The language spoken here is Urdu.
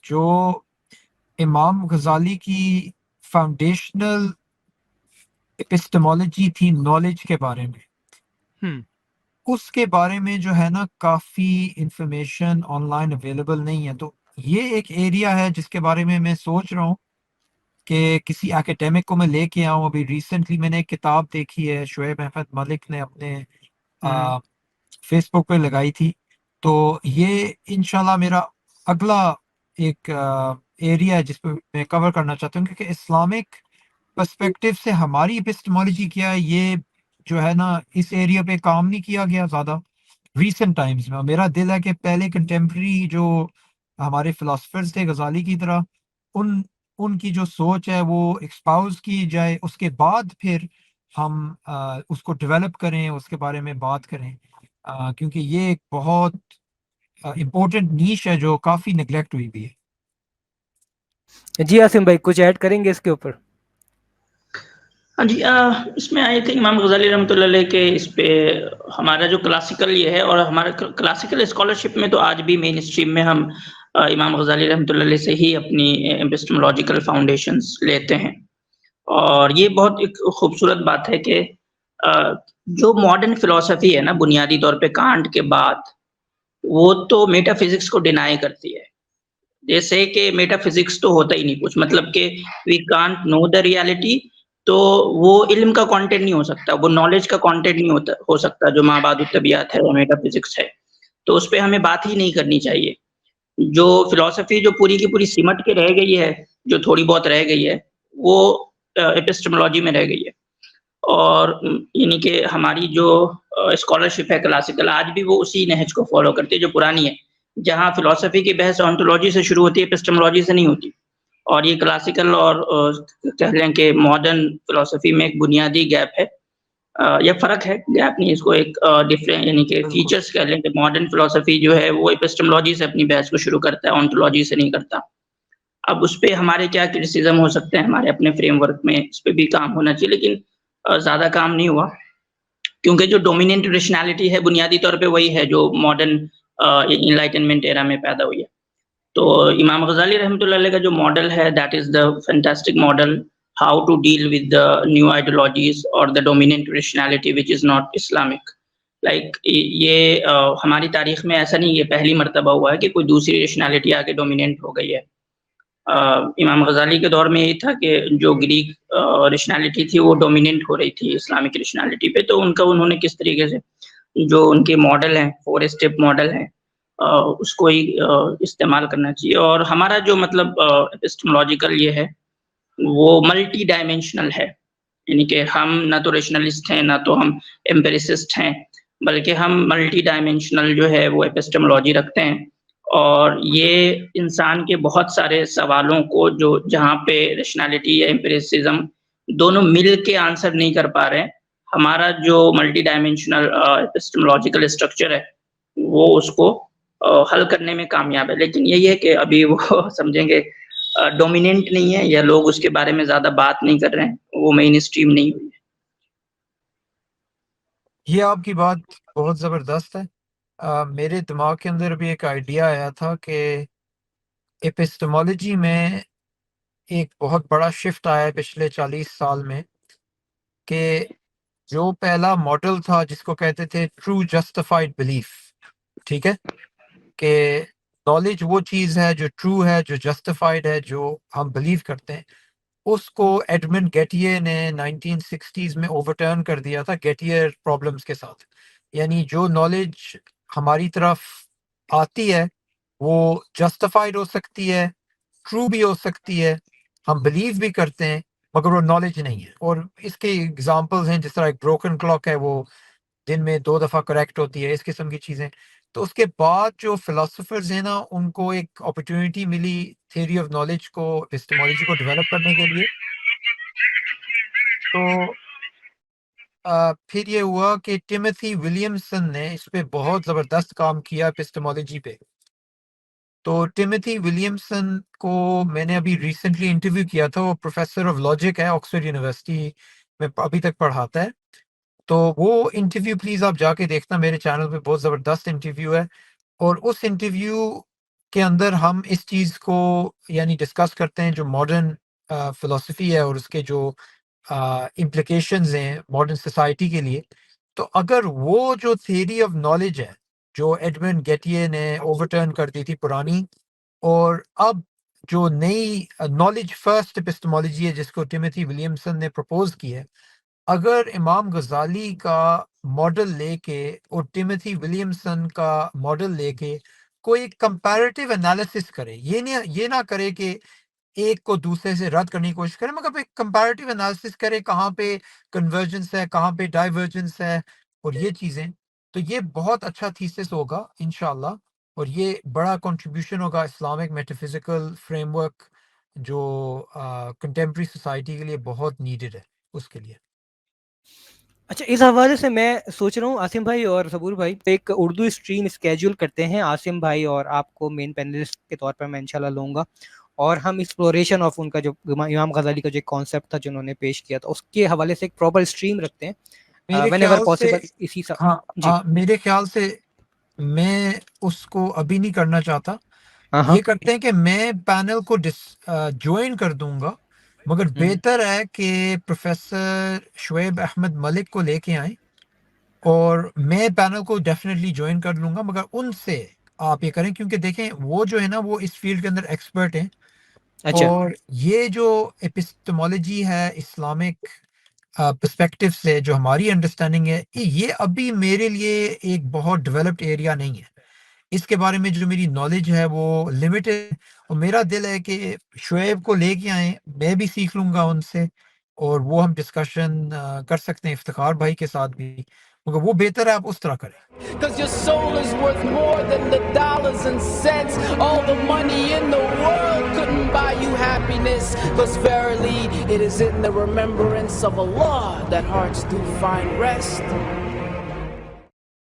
جو امام غزالی کی فاؤنڈیشنل اپسٹمالوجی تھی نالج کے بارے میں، ہم، اس کے بارے میں جو ہے نا کافی انفارمیشن آن لائن اویلیبل نہیں ہے. تو یہ ایک ایریا ہے جس کے بارے میں سوچ رہا ہوں کہ کسی اکیڈیمک کو میں لے کے آؤں. ابھی ریسنٹلی میں نے ایک کتاب دیکھی ہے، شعیب احمد ملک نے اپنے ہم، فیس بک پہ لگائی تھی. تو یہ انشاءاللہ میرا اگلا ایک ایریا ہے جس پہ میں کور کرنا چاہتا ہوں، کیونکہ اسلامک پرسپیکٹو سے ہماری اپسٹمالوجی کیا ہے، یہ جو ہے نا اس ایریا پہ کام نہیں کیا گیا زیادہ ریسنٹ ٹائمز میں. میرا دل ہے کہ پہلے کنٹمپریری جو ہمارے فلاسفرز تھے غزالی کی طرح، ان کی جو سوچ ہے وہ ایکسپاؤز کی جائے، اس کے بعد پھر ہم اس کو ڈیولپ کریں، اس کے بارے میں بات کریں، کیونکہ یہ ایک بہت امپورٹنٹ نیش ہے جو کافی نگلیکٹ ہوئی بھی ہے. جی عاصم بھائی کچھ ایڈ کریں گے اس کے اوپر؟ ہاں جی، اس میں آئی تھنک امام غزالی رحمۃ اللہ علیہ کے اس پہ ہمارا جو کلاسیکل یہ ہے، اور ہمارا کلاسیکل اسکالرشپ میں تو آج بھی مین اسٹریم میں ہم امام غزالی رحمۃ اللہ علیہ سے ہی اپنی ایپسٹمولوجیکل فاؤنڈیشنز لیتے ہیں. اور یہ بہت ایک خوبصورت بات ہے کہ جو ماڈرن فلسفی ہے نا بنیادی طور پہ کانٹ کے بعد، وہ تو میٹا فزکس کو ڈینائی کرتی ہے. جیسے کہ میٹا فزکس تو ہوتا ہی نہیں کچھ، مطلب کہ we can't know the reality, تو وہ علم کا کانٹینٹ نہیں ہو سکتا، وہ نالج کا کانٹینٹ نہیں ہو سکتا جو مابعد الطبیعت ہے یا میٹا فزکس ہے. تو اس پہ ہمیں بات ہی نہیں کرنی چاہیے. جو فلسفی جو پوری کی پوری سمٹ کے رہ گئی ہے، جو تھوڑی بہت رہ گئی ہے، وہ ایپسٹمولوجی میں رہ گئی ہے. اور یعنی کہ ہماری جو اسکالرشپ ہے کلاسیکل، آج بھی وہ اسی نہج کو فالو کرتی ہے جو پرانی ہے، جہاں فلسفی کی بحث آنٹولوجی سے شروع ہوتی ہے، ایپسٹمولوجی سے نہیں ہوتی. اور یہ کلاسیکل اور کہہ لیں کہ ماڈرن فلسفی میں ایک بنیادی گیپ ہے، یا فرق ہے، گیپ نہیں، اس کو ایک ڈفرینٹ یعنی کہ بالکل. فیچرز کہہ لیں کہ ماڈرن فلسفی جو ہے وہ ایپسٹمولوجی سے اپنی بحث کو شروع کرتا ہے، آنٹولوجی سے نہیں کرتا. اب اس پہ ہمارے کیا کرٹیسزم ہو سکتے ہیں، ہمارے اپنے فریم ورک میں اس پہ بھی کام ہونا چاہیے، لیکن زیادہ کام نہیں ہوا، کیونکہ جو ڈومیننٹ ریشنالٹی ہے بنیادی طور پہ وہی ہے جو ماڈرن انلائٹنمنٹ ایرا میں پیدا ہوئی ہے. تو امام غزالی رحمۃ اللہ علیہ کا جو ماڈل ہے، that is the fantastic model how to deal with the new ideologies اور the dominant rationality which is not Islamic. Like یہ ہماری تاریخ میں ایسا نہیں، یہ پہلی مرتبہ ہوا ہے کہ کوئی دوسری ریشنالٹی آ کے ڈومیننٹ ہو گئی ہے. امام غزالی کے دور میں یہ تھا کہ جو گریک ریشنالٹی تھی وہ ڈومیننٹ ہو رہی تھی اسلامک ریشنالٹی پہ، تو انہوں نے کس طریقے سے جو ان کے ماڈل ہیں، 4 اسٹیپ ماڈل ہیں، اس کو ہی استعمال کرنا چاہیے. اور ہمارا جو مطلب ایپسٹمولوجیکل یہ ہے وہ ملٹی ڈائمینشنل ہے، یعنی کہ ہم نہ تو ریشنلسٹ ہیں نہ تو ہم ایمپیریسسٹ ہیں، بلکہ ہم ملٹی ڈائمینشنل جو ہے وہ ایپسٹمولوجی رکھتے ہیں. اور یہ انسان کے بہت سارے سوالوں کو جو جہاں پہ ریشنالٹی یا ایمپیریسزم دونوں مل کے آنسر نہیں کر پا رہے ہیں، ہمارا جو ملٹی ڈائمینشنل ایپسٹمولوجیکل اسٹرکچر ہے وہ اس کو حل کرنے میں کامیاب ہے. لیکن یہی ہے کہ ابھی وہ سمجھیں گے ڈومیننٹ نہیں ہے، یا لوگ اس کے بارے میں زیادہ بات نہیں کر رہے ہیں، وہ مین اسٹریم نہیں ہوئی ہے. یہ آپ کی بات بہت زبردست ہے. میرے دماغ کے اندر بھی ایک آئیڈیا آیا تھا کہ ایپسٹمالوجی میں ایک بہت بڑا شفٹ آیا ہے پچھلے 40 سال میں، کہ جو پہلا ماڈل تھا جس کو کہتے تھے ٹرو جسٹیفائڈ بلیف، ٹھیک ہے، کہ نالج وہ چیز ہے جو ٹرو ہے، جو جسٹیفائڈ ہے، جو ہم بلیو کرتے ہیں. اس کو ایڈمنڈ گیٹیے نے 1960s میں اوورٹرن کر دیا تھا گیٹیئر پرابلمس کے ساتھ. یعنی جو نالج ہماری طرف آتی ہے وہ جسٹیفائڈ ہو سکتی ہے، ٹرو بھی ہو سکتی ہے، ہم بلیو بھی کرتے ہیں، مگر وہ نالج نہیں ہے. اور اس کے اگزامپلز ہیں، جس طرح ایک بروکن کلاک ہے، وہ دن میں 2 دفعہ کریکٹ ہوتی ہے، اس قسم کی چیزیں. تو اس کے بعد جو فلاسفرز ہیں نا، ان کو ایک اپرچونیٹی ملی تھیوری آف نالج کو، ایپسٹمالوجی کو ڈیولپ کرنے کے لیے. تو پھر یہ ہوا کہ ٹیمتھی ولیمسن نے اس پہ بہت زبردست کام کیا ایپسٹمالوجی پہ. تو ٹیمتھی ولیمسن کو میں نے ابھی ریسنٹلی انٹرویو کیا تھا. وہ پروفیسر آف لاجک ہے، آکسفورڈ یونیورسٹی میں ابھی تک پڑھاتا ہے. تو وہ انٹرویو پلیز آپ جا کے دیکھنا، میرے چینل پہ بہت زبردست انٹرویو ہے. اور اس انٹرویو کے اندر ہم اس چیز کو یعنی ڈسکس کرتے ہیں جو ماڈرن فلسفی ہے اور اس کے جو امپلیکیشنز ہیں ماڈرن سوسائٹی کے لیے. تو اگر وہ جو تھیوری آف نالج ہے جو ایڈمنڈ گیٹیے نے اوورٹرن کر دی تھی پرانی، اور اب جو نئی نالج فرسٹ اپسٹمالوجی ہے جس کو ٹیموتھی ولیمسن نے پرپوز کی ہے، اگر امام غزالی کا ماڈل لے کے اور ٹیموتھی ولیمسن کا ماڈل لے کے کوئی کمپیریٹیو انالیسس کرے، یہ نہ کرے کہ ایک کو دوسرے سے رد کرنے کی کوشش کرے، مگر ایک کمپیریٹیو انالیسس کرے کہاں پہ کنورجنس ہے، کہاں پہ ڈائیورجنس ہے اور یہ چیزیں، تو یہ بہت اچھا تھیسس ہوگا انشاءاللہ، اور یہ بڑا کنٹریبیوشن ہوگا اسلامک میٹافزیکل فریم ورک جو کنٹمپری سوسائٹی کے لیے بہت نیڈڈ ہے اس کے لیے. اچھا، اس حوالے سے میں سوچ رہا ہوں عاصم بھائی اور صبور بھائی ایک اردو اسٹریم اسکیجول کرتے ہیں. عاصم بھائی اور آپ کو مین پینلسٹ کے طور پر میں انشاءاللہ لوں گا، اور ہم ایکسپلوریشن آف ان کا جو امام غزالی کا جو کانسیپٹ تھا جنہوں نے پیش کیا تھا اس کے حوالے سے ایک پراپر اسٹریم رکھتے ہیں وین ایور پاسبل اسی جی. میرے خیال سے میں اس کو ابھی نہیں کرنا چاہتا. ہاں یہ کرتے ہیں کہ میں پینل کو جوائن کر دوں گا، مگر بہتر ہے کہ پروفیسر شعیب احمد ملک کو لے کے آئیں، اور میں پینل کو ڈیفینیٹلی جوائن کر لوں گا، مگر ان سے آپ یہ کریں کیونکہ دیکھیں وہ جو ہے نا وہ اس فیلڈ کے اندر ایکسپرٹ ہیں. اچھا اور یہ جو ایپسٹمالوجی ہے اسلامک پرسپیکٹو سے جو ہماری انڈرسٹینڈنگ ہے، یہ ابھی میرے لیے ایک بہت ڈیولپڈ ایریا نہیں ہے. اس کے بارے میں جو میری نالج ہے وہ لمیٹڈ، اور میرا دل ہے کہ شعیب کو لے کے آئیں، میں بھی سیکھ لوں گا ان سے، اور وہ ہم ڈسکشن کر سکتے ہیں افتخار بھائی کے ساتھ بھی، مگر وہ بہتر ہے آپ اس طرح کریں. Cause your soul is worth more than the dollars and cents. All the money in the world couldn't buy you happiness. Cause verily it is in the remembrance of Allah that hearts do find rest.